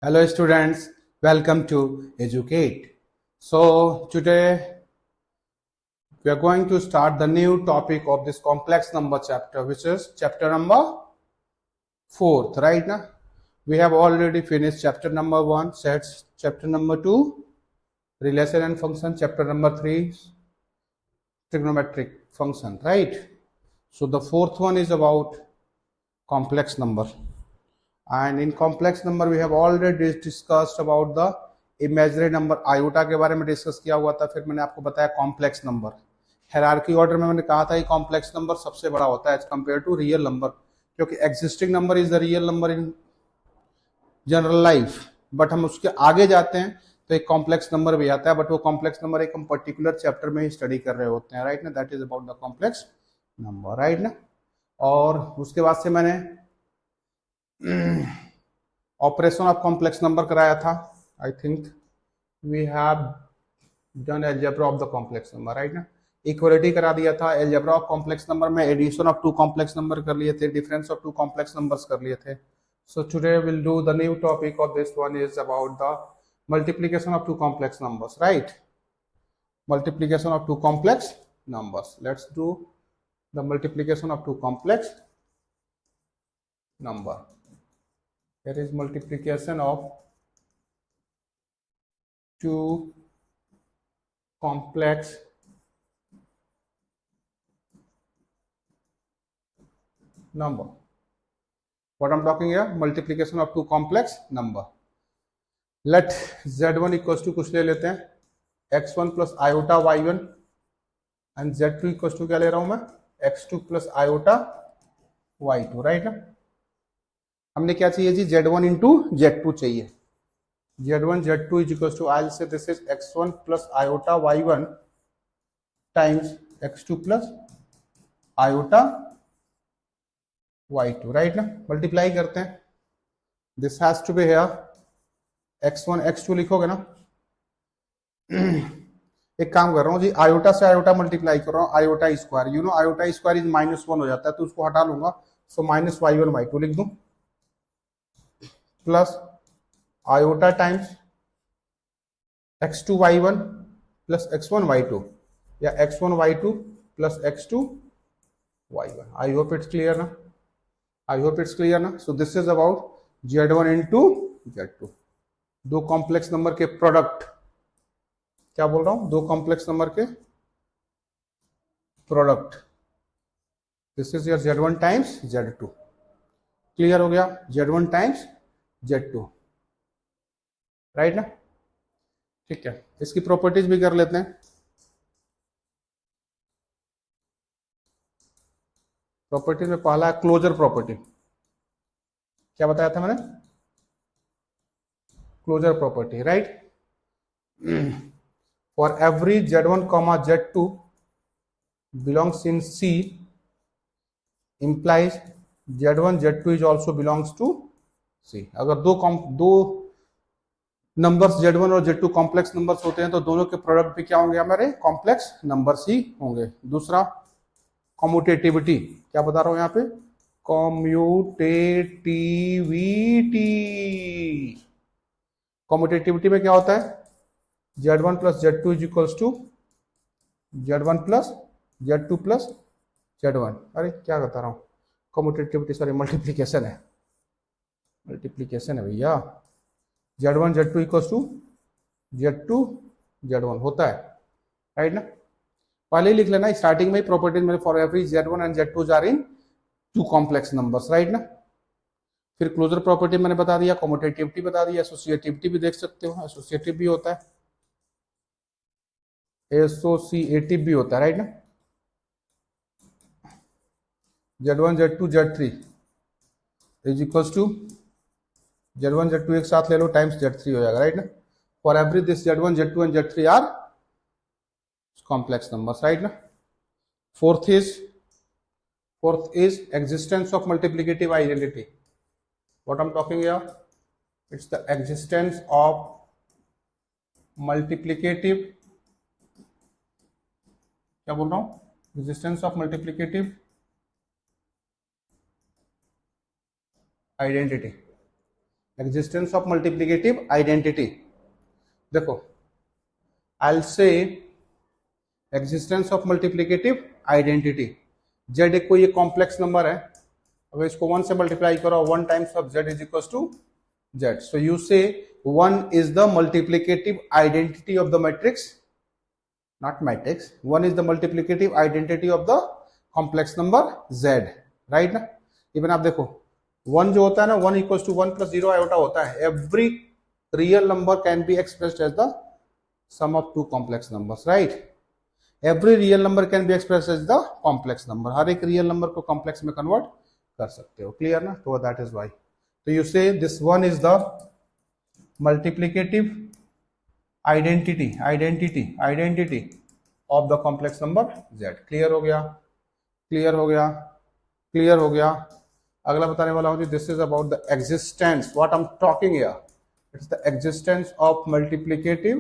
Hello students, welcome to Educate. So today we are going to start the new topic of this complex number chapter, which is chapter number 4th, right now? We have already finished chapter number 1, sets, chapter number 2, relation and function, chapter number 3, trigonometric function, right? So the fourth one is about complex number. And in complex number we have already discussed about the imaginary number iota के बारे में discuss किया हुआ था। फिर मैंने आपको बताया कॉम्प्लेक्स नंबर हायरार्की ऑर्डर में मैंने कहा था कि कॉम्प्लेक्स नंबर सबसे बड़ा होता है as compare to real number, क्योंकि existing number is the real number in general life. But हम उसके आगे जाते हैं तो एक कॉम्प्लेक्स नंबर भी आता है, बट वो कॉम्प्लेक्स नंबर एक हम पर्टिकुलर चैप्टर में ही स्टडी कर रहे होते हैं, राइट ना। That is about the complex number, right ना। और उसके बाद से मैंने ऑपरेशन ऑफ कॉम्प्लेक्स नंबर कराया था। I think we have done algebra of the complex number, right ना। इक्वलिटी करा दिया था। एल्जेब्रा ऑफ कॉम्प्लेक्स नंबर में addition of two complex number कर लिए थे, difference of two complex numbers कर लिए थे। So today will do the new topic of this one is about the multiplication of two complex numbers, right? Multiplication of two complex numbers. Let's do the multiplication of two complex number. Here is multiplication of two complex number. What I'm talking here, multiplication of two complex number. Let z1 equals to कुछ ले लेते हैं x1 plus iota y1 and z2 equals to क्या ले रहा हूं मैं x2 plus iota y2, right ना। हमने क्या चाहिए जी, z1 इंटू z2 चाहिए। z1 z2 is equals to, I say this is x1 plus iota y1 times x2 plus iota y2, right ना। मल्टीप्लाई करते हैं, this has to be here x1 x2 लिखोगे ना। एक काम कर रहा हूं जी, आयोटा से आयोटा मल्टीप्लाई कर रहा हूं, iota square, you know iota square is -1 हो जाता है, तो उसको हटा लूंगा। सो माइनस y1 y2 लिख दूं, plus iota times x2 y1 plus x1 y2 या x1 y2 plus x2 y1। I hope it's clear ना, आई होप इट्स क्लियर ना। सो this is about z1 into z2, दो complex number के product. क्या बोल रहा हूं, दो कॉम्प्लेक्स नंबर के product. This is your z1 times z2। Clear हो गया, z1 टाइम्स z2, राइट ना। ठीक है, इसकी प्रॉपर्टीज भी कर लेते हैं। प्रॉपर्टीज में पहला है क्लोजर प्रॉपर्टी। क्या बताया था मैंने, closure property, right. For every z1 comma z2 belongs in C implies z1 z2 is also belongs to C। अगर दो नंबर्स z1 और z2 कॉम्प्लेक्स नंबर्स होते हैं तो दोनों के प्रोडक्ट भी क्या होंगे, हमारे कॉम्प्लेक्स नंबर्स ही होंगे। दूसरा कॉम्यूटेटिविटी, क्या बता रहा हूं यहां पे, कॉम्यूटेटिविटी। कॉम्यूटेटिविटी में क्या होता है, z1 plus z2 is equals to z1 plus z2 plus z1। अरे क्या बता रहा हूं, कॉम्यूटेटिविटी सॉरी मल्टीप्लीकेशन है, मल्टीप्लीकेशन है भैया। z1 z2 equals to z2 z1 होता है, राइट ना। पहले ही लिख लेना स्टार्टिंग में ही प्रॉपर्टीज में, for every z1 and z2 are in two complex numbers, right ना। फिर क्लोजर प्रॉपर्टी मैंने बता दिया, कॉम्यूटेटिविटी बता दिया, एसोसिएटिविटी भी देख सकते हो, एसोसिएटिव भी होता है, एसोसिएटिव भी होता है, राइट ना। z1 z2 z3 is equals to z1 z2 एक साथ ले लो टाइम्स z3 हो जाएगा, राइट ना। For every this z1 z2 and z3 are complex numbers, right ना। Fourth is existence of multiplicative identity. What I am talking here, it's the existence of multiplicative, क्या बोल रहा हूं, existence of multiplicative identity. Existence of multiplicative identity. देखो I say existence of multiplicative identity, Z एक कोई complex number है, अब इसको 1 से मल्टीप्लाई करो, 1 times of z is equal to z, so you say 1 is the multiplicative identity of the matrix, not matrix, 1 is the multiplicative identity of the complex number z, right ना। Even आप देखो 1 जो होता है ना, 1 equals to 1 plus 0 iota होता है, every real number can be expressed as the sum of two complex numbers, right? Every real number can be expressed as the complex number, हर एक real number को complex में convert कर सकते हो, clear ना। तो that is why, तो you say this one is the multiplicative identity of the complex number z। Clear हो गया, क्लियर हो गया, क्लियर हो गया। अगला बताने वाला हूं जी, this is about the existence, what I am talking here, it's the existence of multiplicative,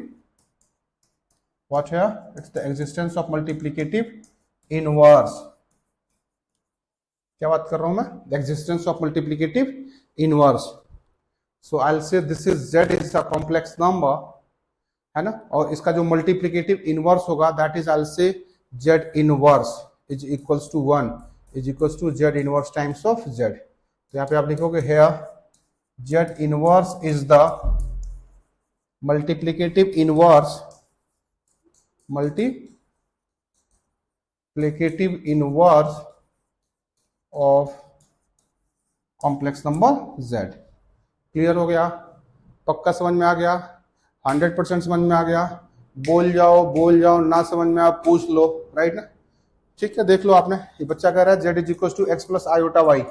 what here, it's the existence of multiplicative inverse. क्या बात कर रहा हूं मैं, existence of multiplicative inverse. So I will say this is z is a complex number, है ना, और इसका जो मल्टीप्लिकेटिव इनवर्स होगा that is I will say z inverse is equals to 1 is equals to z inverse times of z। तो यहाँ पे आप लिखोगे here z inverse is the multiplicative inverse of complex number z। Clear हो गया, पक्का समझ में आ गया, 100% समझ में आ गया। बोल जाओ, ना समझ में आप पूछ लो, राइट ना। ठीक है, देख लो आपने, ये बच्चा कह रहा है z is equal to x plus iota y,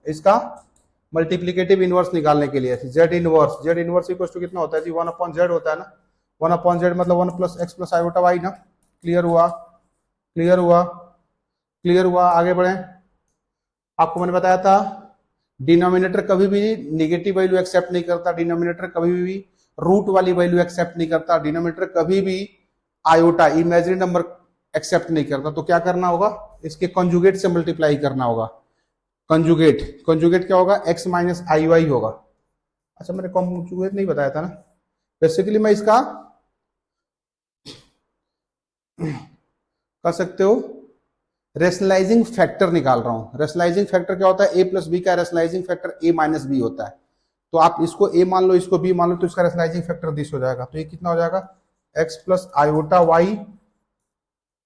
इसका मल्टीप्लिकेटिव इनवर्स निकालने के लिए z इनवर्स इक्वल टू कितना होता है जी, 1 अपॉन z होता है ना, 1 अपॉन z मतलब 1 plus x plus iota y ना। क्लियर हुआ, क्लियर हुआ, क्लियर हुआ। आगे बढ़े, आपको मैंने बताया था डिनोमिनेटर कभी भी नेगेटिव वैल्यू एक्सेप्ट नहीं करता, डिनोमिनेटर कभी भी रूट वाली वैल्यू एक्सेप्ट नहीं करता, डिनोमिनेटर कभी भी आयोटा इमेजिनरी नंबर एक्सेप्ट नहीं करता। तो क्या करना होगा, इसके कंजुगेट से मल्टीप्लाई करना होगा। कंजुगेट क्या होगा, x माइनस आई वाई होगा। अच्छा मैंने कंजुगेट नहीं बताया था ना, बेसिकली मैं इसका कर सकते हो रेशनलाइजिंग फैक्टर निकाल रहा हूं। रेशनलाइजिंग फैक्टर क्या होता है, a प्लस बी का rationalising factor a minus B होता है। तो आप इसको a मान लो, इसको b मान लो, तो इसका रेशनलाइजिंग फैक्टर दिस हो जाएगा। तो ये कितना हो जाएगा, x plus iota y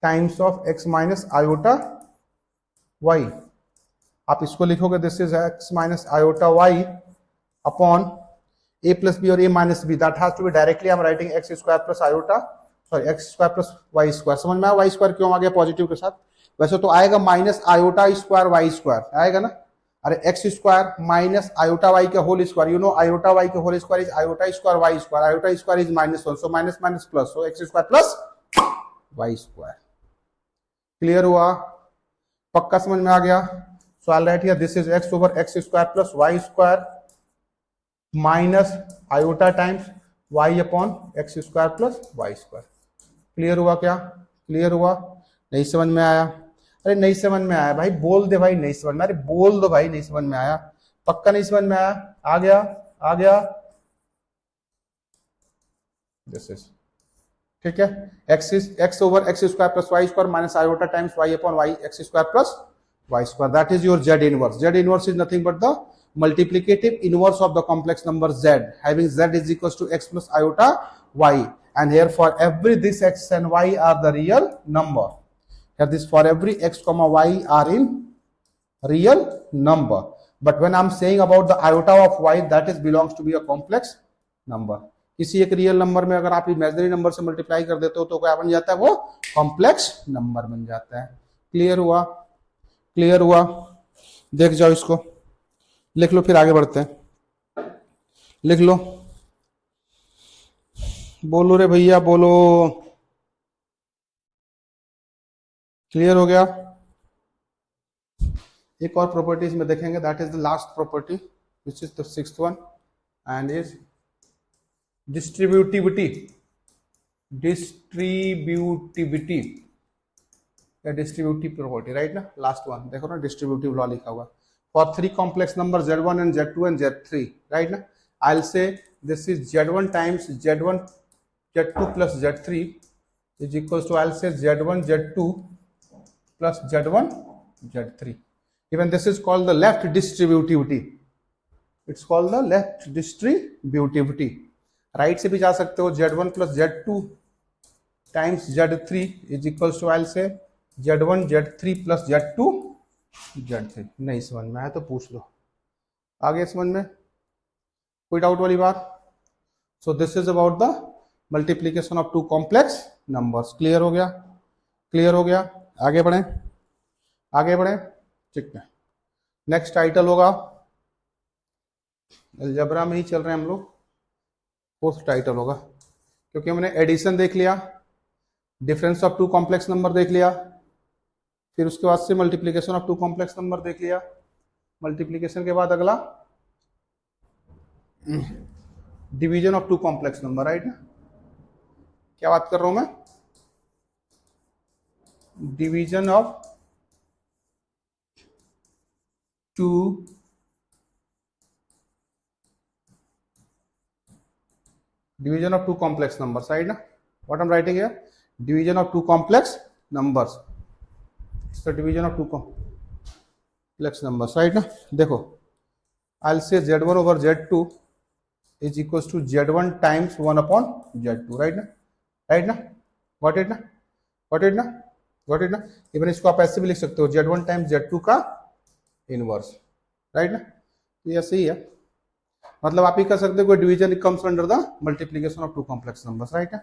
times of x minus iota y. आप इसको लिखोगे this is x minus iota y upon a plus B और a minus B, that has to be directly I am writing x square plus iota, sorry x square plus Y square. समझ में आया Y square क्यों आ गया positive के साथ, वैसे तो आएगा minus iota square Y square आएगा ना। अरे X square minus iota Y के whole square, you know iota Y के whole square is iota square Y square, iota square is -1, so minus minus plus, so X square plus Y square. Clear हुआ, पक्का समझ में आ गया। So I write here this is X over x square plus Y square minus iota times y upon x square plus Y square. Clear हुआ क्या, clear हुआ, नहीं समझ में आया, अरे नहीं समझ में आया भाई बोल दे भाई, नहीं समझ में, अरे बोल दो भाई नहीं समझ में आया, पक्का नहीं समझ में आया, आ गया, आ गया, दिस इज ठीक है। X over x square plus Y square minus iota times y upon y x square plus Y square, that is your z inverse. Z inverse is nothing but the multiplicative inverse of the complex number z, having z is equals to x plus iota y, and here for every this x and y are the real number. Here this for every x comma y are in real number, but when I'm saying about the iota of y, that is belongs to be a complex number. किसी एक real number में अगर आप imaginary number से multiply कर देते हो तो क्या बन जाता है, वो कॉम्प्लेक्स नंबर बन जाता है। क्लियर हुआ, क्लियर हुआ, देख जाओ इसको, लिख लो, फिर आगे बढ़ते हैं। लिख लो, बोलो रे भैया बोलो। क्लियर हो गया। एक और प्रॉपर्टीज में देखेंगे, that is the last property which is the sixth one and is distributivity. Distributivity या डिस्ट्रीब्यूटिव प्रॉपर्टी, राइट ना, लास्ट वन देखो ना, डिस्ट्रीब्यूटिव लॉ लिखा हुआ। for three complex numbers Z1 and Z2 and Z3, right? Now I'll say this is Z1 times Z1 Z2 plus Z3 is equals to, I'll say Z1 Z2 plus Z1 Z3. Even this is called the left distributivity. It's called the left distributivity. Right से भी जा सकते हो, Z1 plus Z2 times Z3 is equals to, I'll say Z1 Z3 plus Z2 Z3. नहीं समझ में आया तो पूछ लो, आगे समझ में कोई डाउट वाली बात? So this is about the multiplication of two complex numbers. Clear हो गया? क्लियर हो गया? आगे बढ़े, आगे बढ़े. ठीक है, नेक्स्ट टाइटल होगा, अलजेब्रा में ही चल रहे हैं हम लोग, फोर्थ टाइटल होगा, क्योंकि हमने एडिशन देख लिया, difference of two complex number देख लिया, फिर उसके बाद से multiplication of two complex number देख लिया. मल्टीप्लीकेशन के बाद अगला division of two complex number, right ना? क्या बात कर रहा हूं मैं? Division of two division of two complex numbers, right? Na? What I'm writing here, division of two complex numbers. It's the division of two complex numbers, right? Na? देखो, I'll say Z1 over Z2 is equals to Z1 times 1 upon Z2, right? Na? Right ना? Got it ना? Got it ना? Got it ना? Even इसको आप ऐसे भी लिख सकते हो, Z1 times Z2 का इनवर्स, राइट ना? तो ये सही है, मतलब आप ही कर सकते हो कोई division comes under the multiplication of two complex numbers, right है?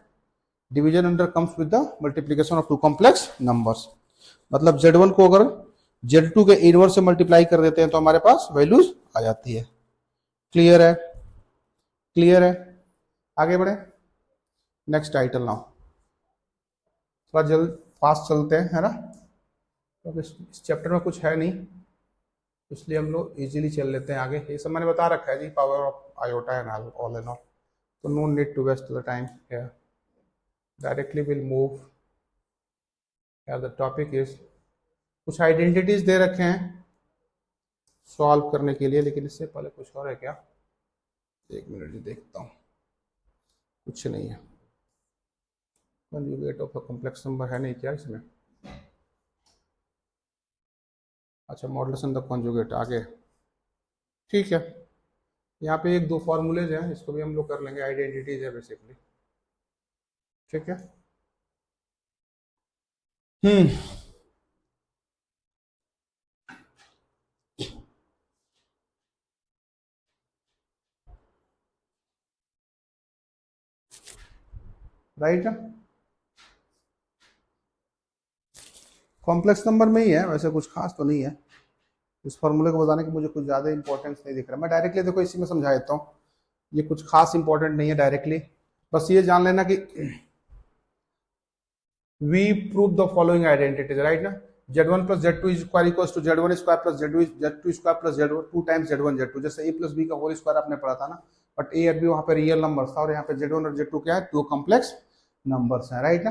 Division under comes with the multiplication of two complex numbers. मतलब Z1 को अगर Z2 के इनवर्स से मल्टीप्लाई कर देते हैं तो हमारे पास वैल्यूज आ जाती है. क्लियर है? क्लियर है? आगे बढ़े, नेक्स्ट टाइटल नाउ. थोड़ा जल्द फास्ट चलते हैं, है ना? तो इस चैप्टर में कुछ है नहीं, इसलिए हम लोग इजीली चल लेते हैं आगे. ये सब मैंने बता रखा है जी, power of iota and all and all, तो no need to waste the time here. Directly will move here. The topic is, कुछ आइडेंटिटीज दे रखे हैं सॉल्व करने के लिए, लेकिन इससे पहले कुछ और है क्या? एक मिनट जी देखता हूँ. कुछ नहीं है. Conjugate of a complex number है नहीं क्या इसमें? अच्छा, मॉडुलस एंड द कॉन्जुगेट आगे, ठीक है. यहाँ पे एक दो फॉर्मूलेज हैं, इसको भी हम लोग कर लेंगे, आइडेंटिटीज है बेसिकली, ठीक है. राइट ना? कॉम्प्लेक्स नंबर में ही है, वैसे कुछ खास तो नहीं है. इस फॉर्मूले को बताने की मुझे कुछ ज़्यादा इंपॉर्टेंस नहीं दिख रहा. मैं डायरेक्टली देखो इसी में समझा देता हूँ, ये कुछ खास इंपॉर्टेंट नहीं है डायरेक्टली. बस ये जान लेना कि we prove the following identities, right ना? Z1 plus Z2 is equals to Z1 square plus Z2 square plus Z1 2 times Z1 Z2. जैसे A plus B का होल स्क्वायर आपने पढ़ा था ना, बट A और B वहाँ पे रियल नंबर्स था और यहाँ पे Z1 और Z2 क्या है? दो कॉम्प्लेक्स नंबर्स हैं, राइट ना?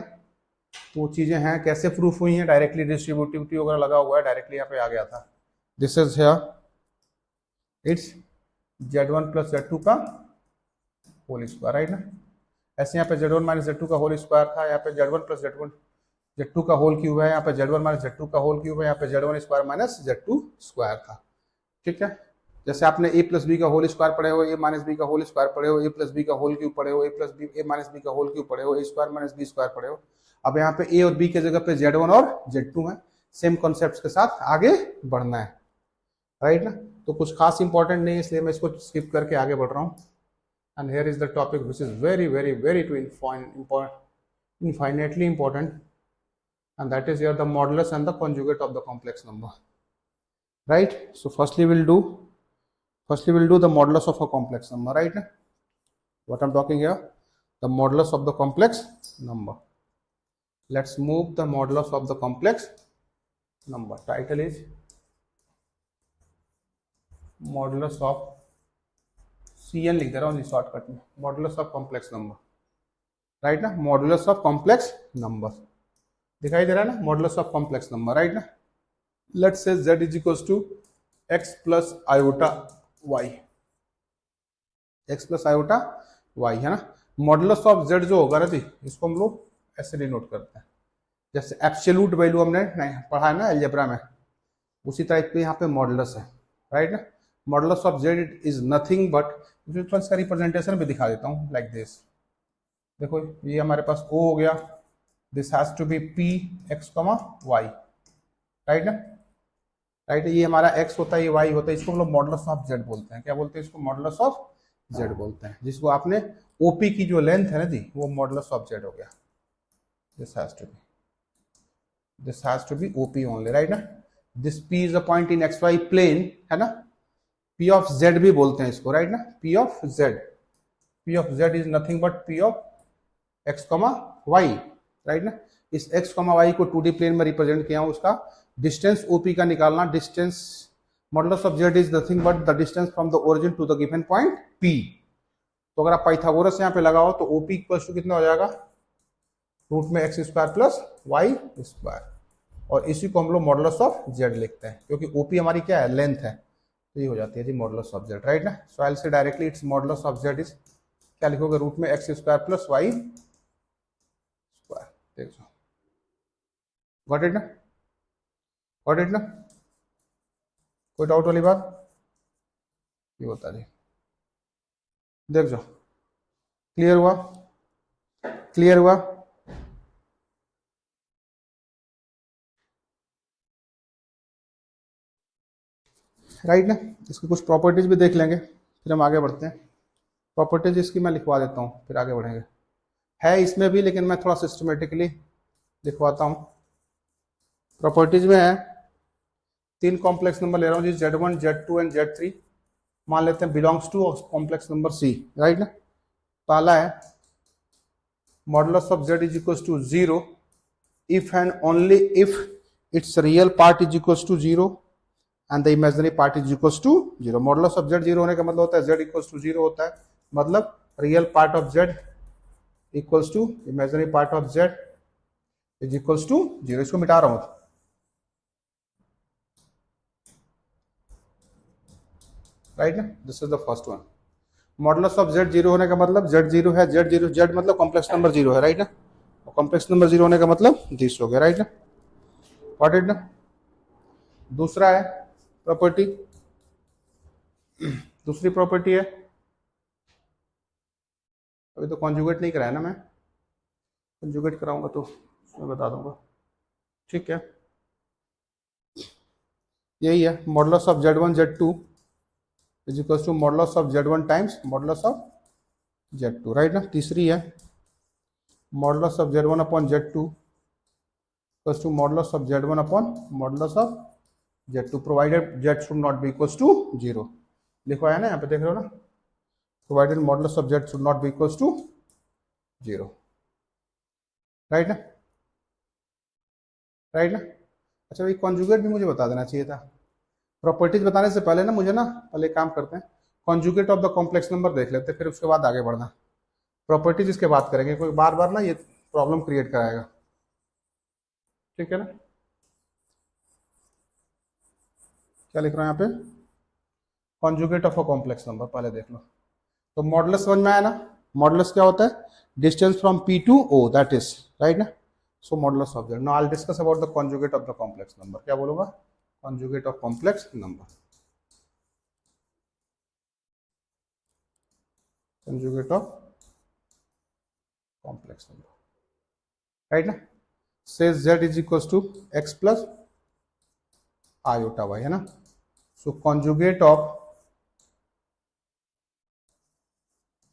तो चीजें हैं, कैसे प्रूफ हुई हैं? डायरेक्टली डिस्ट्रीब्यूटिविटी वगैरह लगा हुआ है, डायरेक्टली यहाँ पे आ गया था. This is here, it's Z1 plus Z2 का होल स्क्वायर, राइट ना? ऐसे यहाँ पे Z1 माइनस Z2 का होल स्क्वायर था, यहाँ पे Z1 plus Z2 का होल क्यूब है, यहाँ पे Z1 माइनस Z2 का होल क्यूब है, यहाँ पे Z1 square minus Z2 square था, ठीक है. जैसे आपने A प्लस बी का होल स्क्वायर पढ़े हो, A माइनस बी का होल स्क्वायर पढ़े हो, A प्लस बी का होल क्यूब पढ़े हो, A माइनस बी का होल क्यूब पढ़े हो, A square minus B square पढ़े हो. अब यहाँ पे A और B के जगह पे Z1 और Z2 है. सेम कॉन्सेप्ट के साथ आगे बढ़ना है, राइट ना? तो कुछ खास इंपॉर्टेंट नहीं है, इसलिए मैं इसको स्किप करके आगे बढ़ रहा हूँ. And here is the topic which is very very very too infinitely important, and that is here the modulus and the conjugate of the complex number, right? So firstly we'll do the modulus of a complex number, right? What I'm talking here, the modulus of the complex number. Let's move the modulus of the complex number. Title is modulus of CN लिख दे रहा हूँ shortcut में, modulus of complex number, right ना? Modulus of complex number दिखाई दे रहा है ना, modulus of complex number, right ना? Let's say z is equals to x plus iota Y, X plus iota Y है ना। मॉडुलस ऑफ जेड जो होगा ना जी, इसको हम लोग ऐसे डिनोट करते हैं, जैसे एब्सोल्यूट वैल्यू हमने पढ़ा है ना अलजेब्रा में, उसी टाइप के यहाँ पे मॉडुलस है, राइट ना। Modulus of z is nothing but, इसका रिप्रेजेंटेशन भी दिखा देता हूँ लाइक दिस। देखो ये हमारे पास ओ हो गया, this has to be P x comma y, right ना, राइट। ये हमारा x होता है, ये y होता है, इसको हम लोग मॉडुलस ऑफ z बोलते हैं। क्या बोलते हैं इसको? मॉडुलस ऑफ z बोलते हैं, जिसको आपने OP की जो लेंथ है ना जी, वो मॉडुलस ऑफ z हो गया। This has to be OP only, right ना। This P is a point in XY plane, है ना। P ऑफ z भी बोलते हैं इसको, राइट ना। P of z is nothing but P of x, y, right ना। इस x, y को 2D प्लेन में रिप्रेजेंट किया हूं, उसका डिस्टेंस OP का निकालना। Distance modulus of z is nothing but the distance from the origin to the given point P। तो अगर आप पाइथागोरस यहाँ पे लगाओ तो OP इक्वल टू कितना हो जाएगा? रूट में x square plus Y square, और इसी को हम लोग मॉडुलस ऑफ z लिखते हैं, क्योंकि OP हमारी क्या है? लेंथ है। तो ये हो जाती है जी मॉडुलस ऑफ z, राइट ना। So I will say directly it's modulus of z is, क्या लिखोगे? रूट में x square plus Y square. देखो गॉट इट ना, गॉट इट ना, कोई डाउट वाली बात? ये होता जी, देख जाओ, क्लियर हुआ? क्लियर हुआ? राइट ना। इसकी कुछ प्रॉपर्टीज भी देख लेंगे, फिर हम आगे बढ़ते हैं। प्रॉपर्टीज इसकी मैं लिखवा देता हूँ, फिर आगे बढ़ेंगे। है इसमें भी, लेकिन मैं थोड़ा सिस्टमेटिकली लिखवाता हूँ। प्रॉपर्टीज में है 3 कॉम्प्लेक्स नंबर ले रहा हूँ जी, Z1, Z2 एंड Z3। मान लेते हैं belongs to complex number C, right ना। पहला है modulus of Z is equal to 0 if and only if its real part is equal to 0 and the imaginary part is equal to 0। Modulus of Z 0 होने का मतलब होता है Z equal to 0 होता है, मतलब real part of Z equals to imaginary part of Z is equals to 0। इसको मिटा रहा हूं, राइट ना। This is the first one. Modulus of Z 0 होने का मतलब Z 0 है, Z मतलब कॉम्प्लेक्स नंबर 0 है, राइट ना। कॉम्प्लेक्स नंबर 0 होने का मतलब 10 हो गया, राइट ना। व्हाट इट ना। दूसरा है प्रॉपर्टी, दूसरी प्रॉपर्टी है, अभी तो कॉन्जुगेट नहीं कराया ना, मैं कॉन्जुगेट कराऊंगा तो मैं बता दूंगा, ठीक है। यही है modulus of Z1 Z2 is equal to modulus of Z1 times modulus of Z2, right ना। तीसरी है modulus of Z1 upon Z2 equal to modulus of Z1 upon modulus of Z2 provided Z should not be equal to 0। लिखवाया ना यहाँ पे, देख रहे हो ना, provided modulus of Z should not be equal to 0, right ना, right ना। अच्छा भाई कॉन्जुगेट भी मुझे बता देना चाहिए था। प्रॉपर्टीज बताने से पहले ना मुझे ना, पहले काम करते हैं, conjugate of the complex number देख लेते हैं, फिर उसके बाद आगे बढ़ना। प्रॉपर्टीज इसके बाद करेंगे, कोई बार बार ना ये प्रॉब्लम क्रिएट कराएगा, ठीक है ना। क्या लिख रहा हूं यहाँ पे? Conjugate of a complex number पहले देख लो। तो मॉडुलस समझ में आया ना। मॉडुलस क्या होता है? Distance from P to O, that is, right ना। So modulus of Z। Now I will discuss about the conjugate of the complex number. क्या बोलूंगा? Conjugate of complex number, conjugate of complex number, right ना। says Z is equals to x plus iota y, है ना। so conjugate of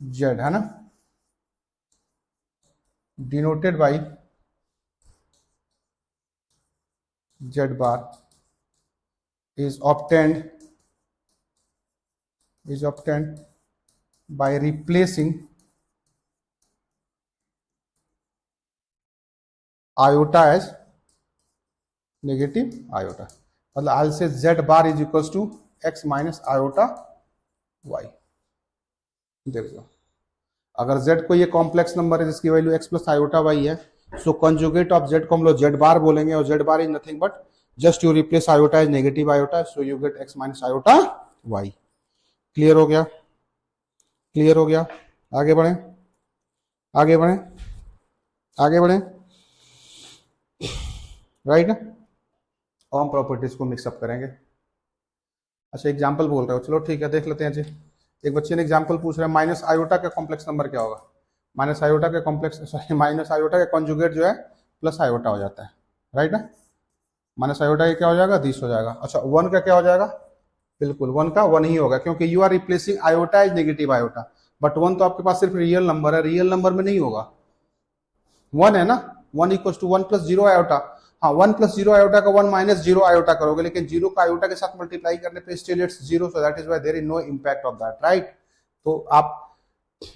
Z, है ना, denoted by Z bar is obtained by replacing iota as negative iota, मतलब I'll say Z bar is equals to x minus iota y। देखो अगर Z को ये complex number है जिसकी value x plus iota y है, सो conjugate of Z को हम लोग Z बार बोलेंगे, और Z bar is nothing but just you replace iota is negative iota, so you get x minus iota y। Clear हो गया? क्लियर हो गया? आगे बढ़े, आगे बढ़े, आगे बढ़े, राइट ना। और हम प्रॉपर्टीज को मिक्सअप करेंगे। अच्छा एग्जाम्पल बोल रहे हो, चलो ठीक है देख लेते हैं जी। एक बच्चे ने एग्जाम्पल पूछ रहा है माइनस आयोटा का कॉम्प्लेक्स नंबर क्या होगा। माइनस आयोटा के कॉम्प्लेक्स सॉरी माइनस आयोटा का कॉन्जुगेट जो है प्लस आयोटा हो जाता है, राइट ना। माइनस आयोटा क्या हो जाएगा, 10 हो जाएगा। अच्छा 1 का क्या हो जाएगा, बिल्कुल 1 का 1 ही होगा, क्योंकि you are replacing iota is negative iota, but 1 तो आपके पास सिर्फ रियल नंबर है, रियल नंबर में नहीं होगा, 1 है ना। 1 इक्वल टू 1 प्लस 0 आयोटा। हाँ 1 प्लस 0 आयोटा का 1 माइनस 0 आयोटा करोगे, लेकिन 0 का आयोटा के साथ मल्टीप्लाई करने पे still it's 0, so that is why there is no impact of that, right. तो आप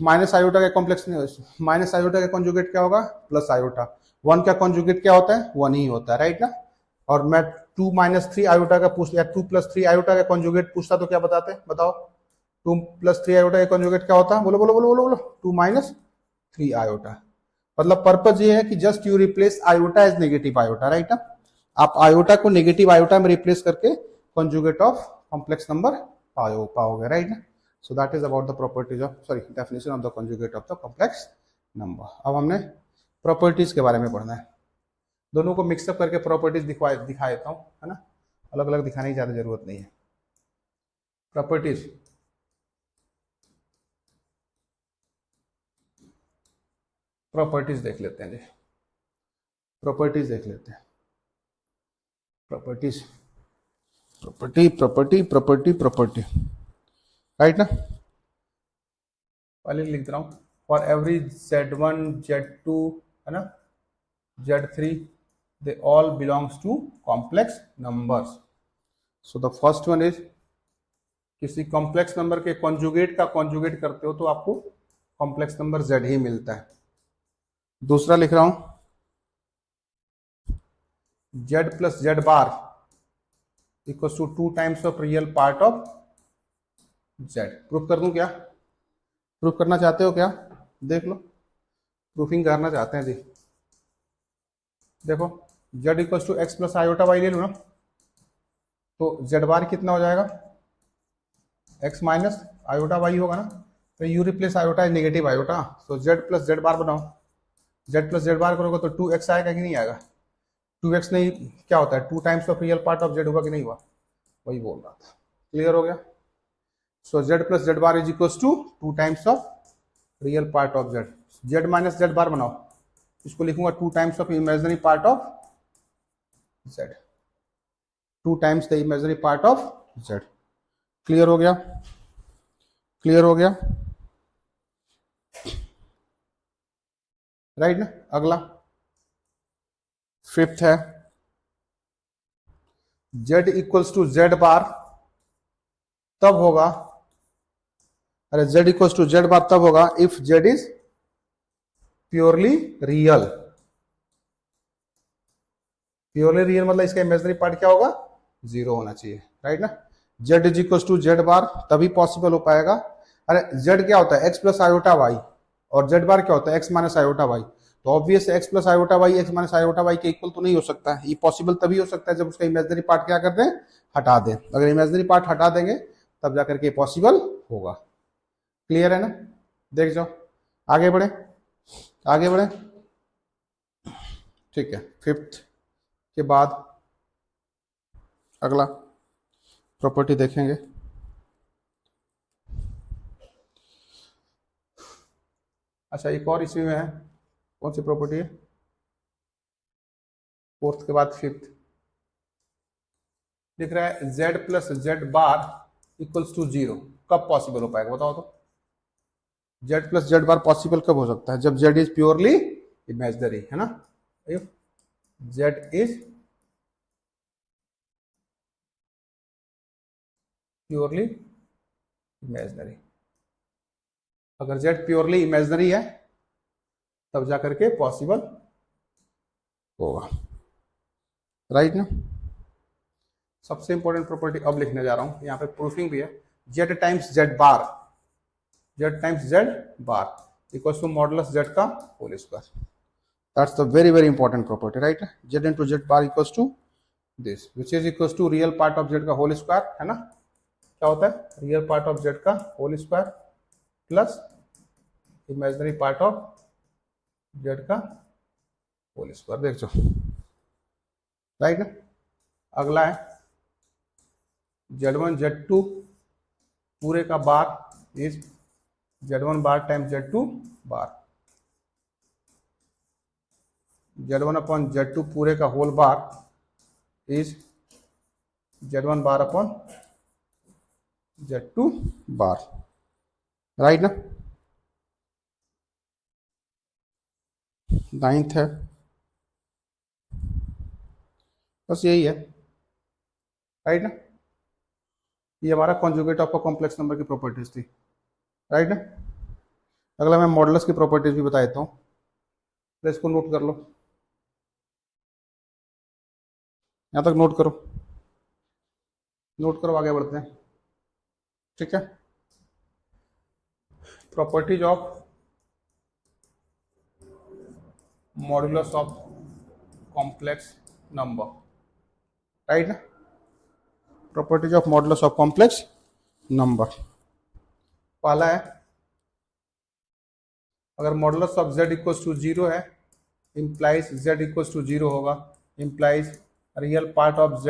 माइनस आयोटा का कॉम्प्लेक्स माइनस आयोटा का कॉन्जुगेट क्या होगा, प्लस आयोटा। 1 का कॉन्जुगेट क्या होता है, 1 ही होता है, राइट ना। और मैं 2 माइनस 3 आयोटा का पूछ या 2 प्लस 3 आयोटा का कॉन्जुगेट पूछता तो क्या बताते, बताओ। 2 प्लस 3 आयोटा का कॉन्जुगेट क्या होता है, बोलो बोलो बोलो बोलो बोलो। 2 माइनस 3 आयोटा। मतलब पर्पज ये है कि just you replace iota as negative iota, right ना। आप आयोटा को नेगेटिव आयोटा में रिप्लेस करके कॉन्जुगेट ऑफ कॉम्प्लेक्स नंबर पाओगे, राइट ना। So that is about the properties of sorry definition of the conjugate of the complex number. अब हमने properties के बारे में पढ़ना है। दोनों को मिक्सअप करके प्रॉपर्टीज दिखा देता हूँ, है ना। अलग अलग दिखाने की ज्यादा जरूरत नहीं है। प्रॉपर्टीज, प्रॉपर्टीज देख लेते हैं जी। प्रॉपर्टीज देख लेते हैं। Properties, property property property property, right ना। पहले लिख दे रहा हूं, फॉर एवरी z1 z2 है ना z3 they all belongs to complex numbers. So the first one is, किसी कॉम्प्लेक्स नंबर के कॉन्जुगेट का कॉन्जुगेट करते हो तो आपको कॉम्प्लेक्स नंबर z ही मिलता है। दूसरा लिख रहा हूं, z plus z bar equal to 2 times of real part of z। Proof कर दूं क्या, प्रूफ करना चाहते हो क्या, देख लो। प्रूफिंग करना चाहते हैं जी। देखो z equal to x plus iota y ले लो ना, तो z बार कितना हो जाएगा, x माइनस आयोटा वाई होगा ना। तो you replace iota is negative iota, so z plus z bar बनाओ। z प्लस z बार करोगे तो 2x आएगा कि नहीं आएगा, 2x नहीं क्या होता है, 2 times of real part of z होगा कि नहीं हुआ, वही बोल रहा था। क्लियर हो गया। So z plus z bar is equal to 2 times of real part of z। z minus z bar बनाओ, इसको लिखूंगा 2 times of imaginary part of z, 2 times the imaginary part of z। Clear हो गया, clear हो गया, right ना। अगला fifth है, z इक्वल्स टू z बार तब होगा, अरे z इक्वल्स टू z बार तब होगा if z is purely real. Purely real मतलब इसका इमेजिनरी पार्ट क्या होगा, 0 होना चाहिए, राइट ना। z is equals to z bar तभी पॉसिबल हो पाएगा। अरे z क्या होता है, x प्लस आयोटा वाई, और z बार क्या होता है, x माइनस आयोटा वाई। तो obvious x plus iota y x minus iota Y के इक्वल तो नहीं हो सकता है। ये पॉसिबल तभी हो सकता है जब उसका इमेजिनरी पार्ट क्या कर दें, हटा दें। अगर इमेजिनरी पार्ट हटा देंगे तब जाकर के पॉसिबल होगा। क्लियर है ना, देख जाओ। आगे बढ़े, आगे बढ़े, ठीक है। फिफ्थ के बाद अगला प्रॉपर्टी देखेंगे। अच्छा एक और इसमें है, कौन सी प्रॉपर्टी है, फोर्थ के बाद फिफ्थ दिख रहा है, z plus z bar equals to 0। कब पॉसिबल हो पाएगा बताओ तो। z plus z bar possible कब हो सकता है, जब z इज प्योरली इमेजिनरी, है ना। If z is purely imaginary, अगर z प्योरली इमेजिनरी है तब जाकर के पॉसिबल होगा, राइट ना। सबसे इंपॉर्टेंट प्रॉपर्टी अब लिखने जा रहा हूं, यहां पे प्रूफिंग भी है। z times z bar, z times z bar equal to modulus z का whole square. That's the very very important property, right. z into z bar equal to this which is equal to real part of z का whole square, है ना। क्या होता है, real part of z का whole square plus imaginary part of z का whole square. देख जाओ, राइट ना। अगला है Z1 Z2 पूरे का bar is Z1 bar times Z2 bar, Z1 upon Z2 पूरे का whole bar is Z1 bar upon Z2 bar, right ना। नाइन्थ है, बस यही है, राइट ना। ये हमारा conjugate of a complex number की प्रॉपर्टीज थी, राइट ना। अगला मैं मॉडुलस की प्रॉपर्टीज भी बता देता हूँ, तो इसको नोट कर लो, यहाँ तक नोट करो, नोट करो, आगे बढ़ते हैं, ठीक है। Properties of modulus of complex number, right ना। Properties of modulus of complex number, पहला है अगर modulus of z equals to 0 है, इंप्लाइज z इक्वल्स टू 0 होगा, implies real part of z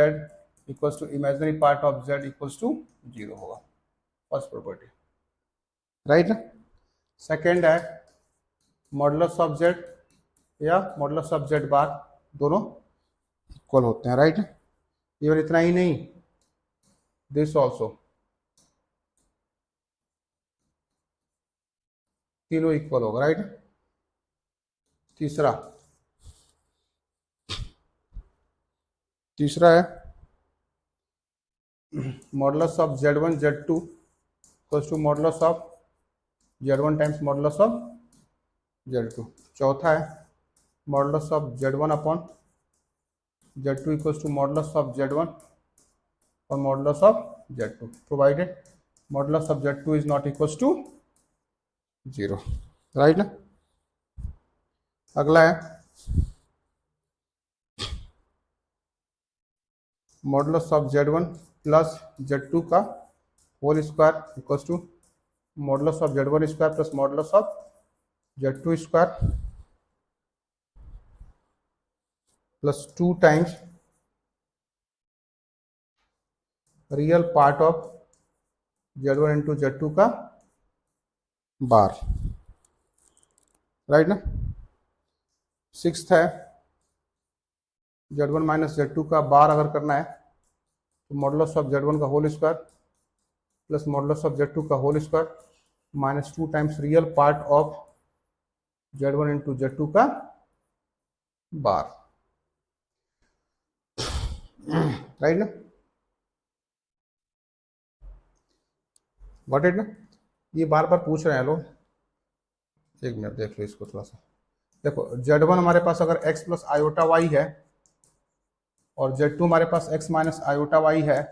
equals to imaginary part of z equals to 0 होगा, first property, right ना। Second है modulus of z या modulus of z bar दोनों equal होते हैं, right. Even इतना ही नहीं, दिस ऑल्सो, तीनों इक्वल होगा, राइट। तीसरा है modulus of Z1 Z2 equals to modulus of Z1 times modulus of Z2। चौथा है modulus of Z1 upon Z2 equals to modulus of Z1 और modulus of Z2, provided modulus of Z2 is not equals to 0, right ना। अगला है modulus of Z1 plus Z2 का whole square equals to modulus of Z1 square plus modulus of Z2 square plus 2 times real part of Z1 into Z2 का bar, right ना। Sixth है Z1 minus Z2 का बार अगर करना है तो modulus of Z1 का whole square plus modulus of Z2 का whole square minus 2 times real part of Z1 into Z2 का बार, राइट ना। गॉट इट ना। ये बार बार पूछ रहे हैं लोग, एक मिनट देख लो इसको थोड़ा सा। देखो Z1 हमारे पास अगर x प्लस आयोटा वाई है और Z2 हमारे पास x माइनस आयोटा वाई है,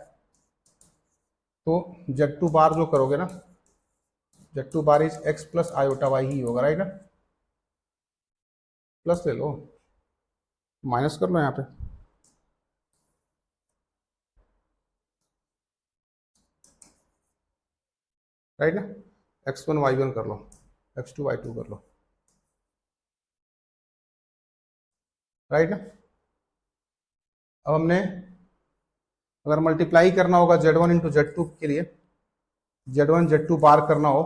तो Z2 बार जो करोगे ना, Z2 bar is x plus iota why he होगा, राइट ना। प्लस ले लो, माइनस कर लो यहाँ पे, राइट ना। x1 y1 कर लो, x2 y2 कर लो, राइट ना। अब हमने अगर मल्टीप्लाई करना होगा Z1 इंटू Z2 के लिए, Z1 Z2 बार करना हो,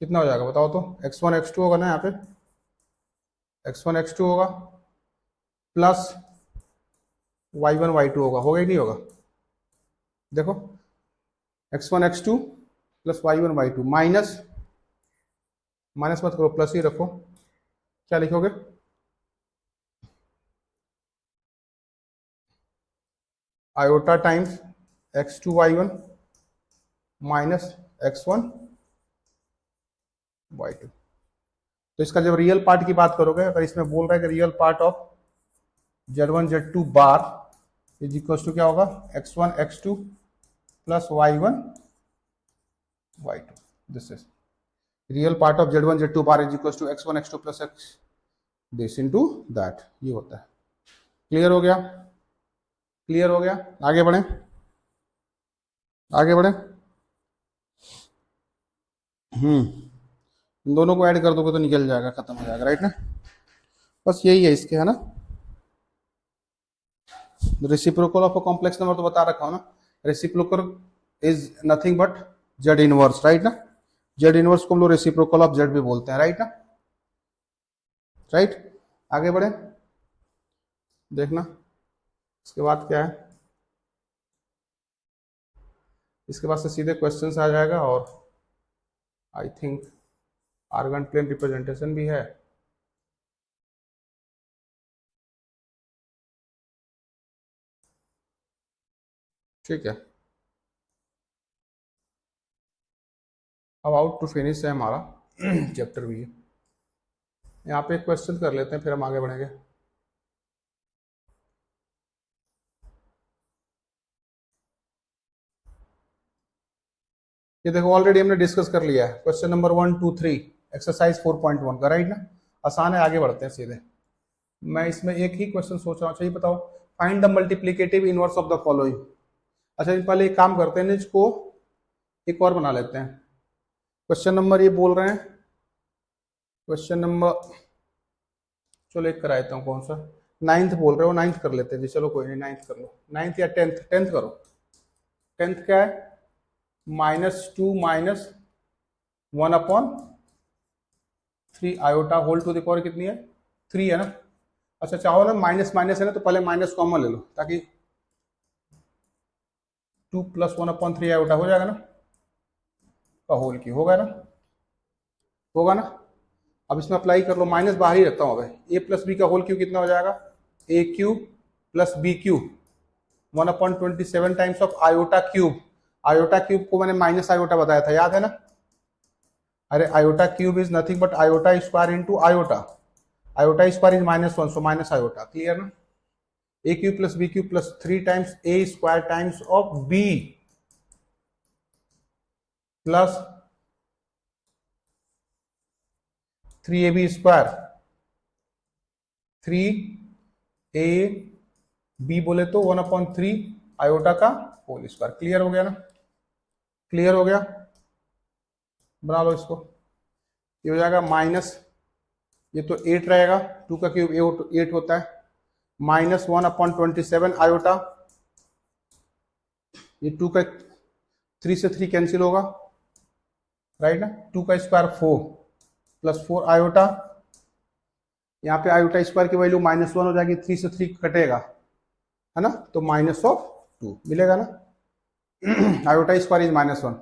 कितना हो जाएगा बताओ तो। x1 x2 होगा ना, यहाँ पे x1 x2 होगा प्लस y1 y2 होगा ही नहीं होगा। देखो x1 x2 plus y1 y2 minus, minus मत करो, प्लस ही रखो, क्या लिखोगे, iota times x2 y1 minus x1 y2। तो इसका जब रियल पार्ट की बात करोगे, अगर इसमें बोल रहा है कि real part of Z1 Z2 bar is equal to क्या होगा, x1 x2 plus y1 y2, this is real part of Z1 Z2 bar is equal to x1 x2 plus x this into that, ये होता है। Clear हो गया। Clear हो गया? आगे बढ़े, आगे बढ़े। इन दोनों को ऐड कर दोगे तो निकल जाएगा, खत्म हो जाएगा, राइट ना। बस यही है इसके, है ना। Reciprocal of a complex number तो बता रखा हो ना, reciprocal is nothing but Z inverse, right ना। जेड इनवर्स को हम लोग रेसिप्रोकल ऑफ जेड भी बोलते हैं, राइट ना, राइट। आगे बढ़े, देखना इसके बाद क्या है। इसके बाद से सीधे क्वेश्चंस आ जाएगा, और I think Argand plane representation भी है। ठीक है, अब आउट टू फिनिश है हमारा चैप्टर भी। यहाँ पे एक क्वेश्चन कर लेते हैं, फिर हम आगे बढ़ेंगे। ये देखो ऑलरेडी हमने डिस्कस कर लिया है, क्वेश्चन नंबर 1, 2, 3 एक्सरसाइज 4.1 का, राइट ना। आसान है, आगे बढ़ते हैं सीधे। मैं इसमें एक ही क्वेश्चन सोच रहा हूँ, चाहिए बताओ, find the multiplicative inverse of the following. अच्छा, पहले एक काम करते हैं, इसको एक और बना लेते हैं। क्वेश्चन नंबर ये बोल रहे हैं, क्वेश्चन नंबर, चलो एक कराता हूँ, कौन सा, 9th बोल रहे हो, 9th कर लेते हैं जी। चलो कोई नहीं, 9th कर लो, 9th या 10th, 10th करो। 10th क्या है, -2 -1/3 iota whole to the power कितनी है, 3 है ना। अच्छा, चाहो ना माइनस माइनस है ना, तो पहले माइनस कॉमन ले लो, ताकि 2 + 1/3 आयोटा हो जाएगा ना, का होल की होगा ना, होगा ना। अब इसमें अप्लाई कर लो, माइनस बाहर ही रखता हूँ। अब a + b का होल क्यूब कितना हो जाएगा, a³ + b³ 1/27 times of iota cube. Iota cube को मैंने माइनस आयोटा बताया था, याद है ना। अरे iota cube is nothing but iota square into iota. Iota square is -1, so minus iota, clear ना। a³ + b³ + 3 times a² times of b plus 3ab², 3ab बोले तो 1/3 आयोटा का होल स्क्वायर। क्लियर हो गया ना, क्लियर हो गया। बना लो इसको, ये हो जाएगा माइनस, ये तो 8 रहेगा, 2 का क्यूब 8 होता है, -1/27 आयोटा, ये 2 का 3 से 3 कैंसिल होगा, राइट ना। 2 का स्क्वायर 4 + 4 आयोटा, यहाँ पे आयोटा स्क्वायर की वैल्यू -1 हो जाएगी, 3 से 3 कटेगा, है ना, तो -2 मिलेगा ना। आयोटा स्क्वायर इज -1,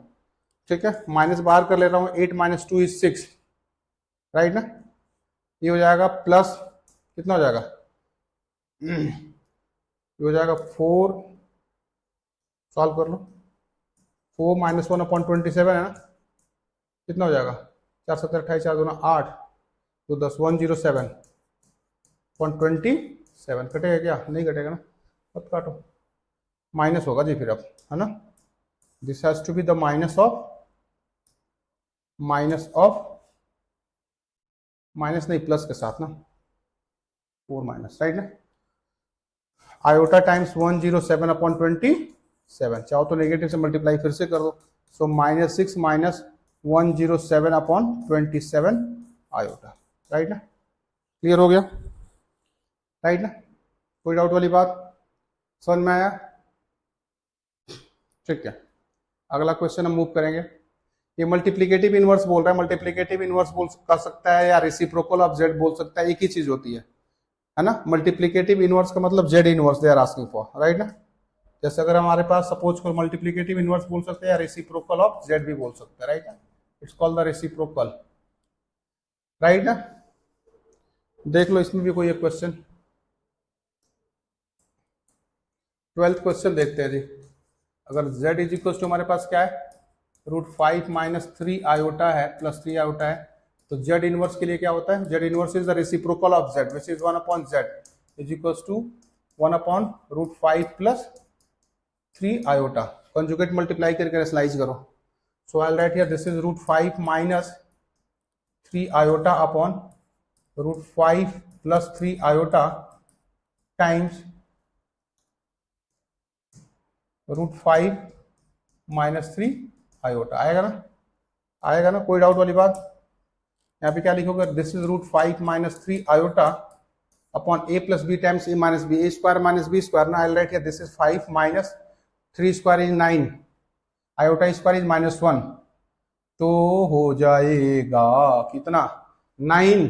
ठीक है। माइनस बाहर कर ले रहा हूँ, 8 - 2 = 6, राइट ना। ये हो जाएगा प्लस, कितना हो जाएगा, ये हो जाएगा 4, सॉल्व कर लो, 4 - 1/27 है ना, कितना हो जाएगा, 4 × 7 = 28, 4 × 2 = 8, 2 × 10 = 107.27 कटेगा क्या, नहीं कटेगा ना, मत काटो, माइनस होगा जी फिर अब, है ना। This has to be the minus of minus नहीं, प्लस के साथ ना, 4 माइनस, राइट ना। आयोटा टाइम्स 107/27, चाहो तो नेगेटिव से मल्टीप्लाई फिर से कर दो, सो -6 - 107/27 आयोटा, राइट ना। क्लियर हो गया, राइट ना, कोई डाउट वाली बात, समझ में आया, ठीक है। अगला क्वेश्चन हम मूव करेंगे। ये मल्टीप्लिकेटिव इनवर्स बोल रहा है, मल्टीप्लिकेटिव इनवर्स बोल कर सकता है या रेसिप्रोकल ऑफ जेड बोल सकता है, एक ही चीज होती है ना। मल्टीप्लिकेटिव इनवर्स का मतलब z inverse they are asking for, right ना। जैसे अगर हमारे पास सपोज कर मल्टीप्लिकेटिव इनवर्स बोल सकते हैं या रेसिप्रोकल ऑफ जेड भी बोल सकते हैं, राइट ना। It's called the reciprocal, right ना। देख लो इसमें भी कोई एक क्वेश्चन, 12th क्वेश्चन देखते हैं जी। अगर z इज इक्वल टू हमारे पास क्या है, √5 - 3 आयोटा है प्लस 3 आयोटा है, तो z इनवर्स के लिए क्या होता है, z inverse is the reciprocal of z which is 1/z is equal to 1/√5 + 3 iota. Conjugate multiply करके रेशनलाइज करो, so I will write here this is √5 - 3 iota upon √5 + 3 iota times √5 - 3 iota. आएगा ना, आएगा ना, कोई डाउट वाली बात? यहाँ पे क्या लिखोगे, this is √5 - 3 iota upon a + b times a - b, a square - b square ना। I write here this is 5 - 3 square is 9, iota square is -1, तो हो जाएगा कितना, 9।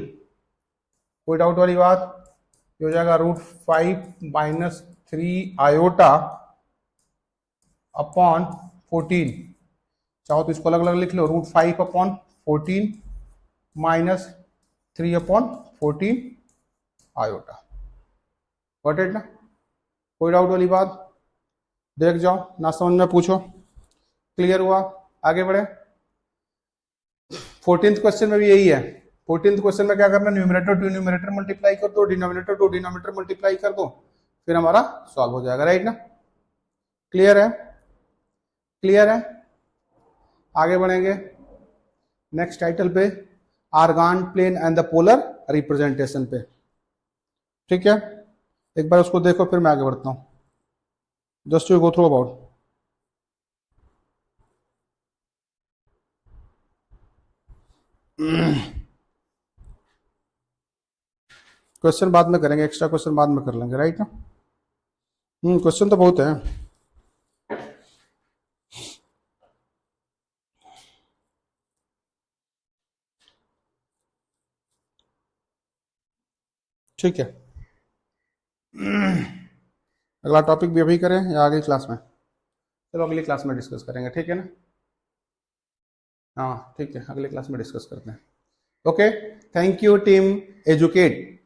कोई डाउट वाली बात? ये हो जाएगा √5 - 3 आयोटा अपॉन 14। चाहो तो इसको अलग अलग लिख लो, √5 upon 14 - 3 upon 14 iota. Got it ना? कोई डाउट वाली बात? देख जाओ, ना समझ में पूछो। क्लियर हुआ? आगे बढ़े। 14th क्वेश्चन में भी यही है। 14th क्वेश्चन में क्या करना, न्यूमरेटर टू न्यूमरेटर मल्टीप्लाई कर दो, डिनोमिनेटर टू डिनोमिनेटर मल्टीप्लाई कर दो, फिर हमारा सॉल्व हो जाएगा। राइट ना? क्लियर है? क्लियर है? आगे बढ़ेंगे नेक्स्ट टाइटल पे, Argand plane and the polar representation पे। ठीक है, एक बार उसको देखो, फिर मैं आगे बढ़ता हूं। Just you go through about. Question बाद में करेंगे, एक्स्ट्रा क्वेश्चन बाद में कर लेंगे। राइट ना? क्वेश्चन तो बहुत है। ठीक है, अगला टॉपिक भी अभी करें या अगली क्लास में? चलो अगली क्लास में डिस्कस करेंगे, ठीक है ना? हाँ ठीक है, अगली क्लास में डिस्कस करते हैं। Okay, thank you team educate.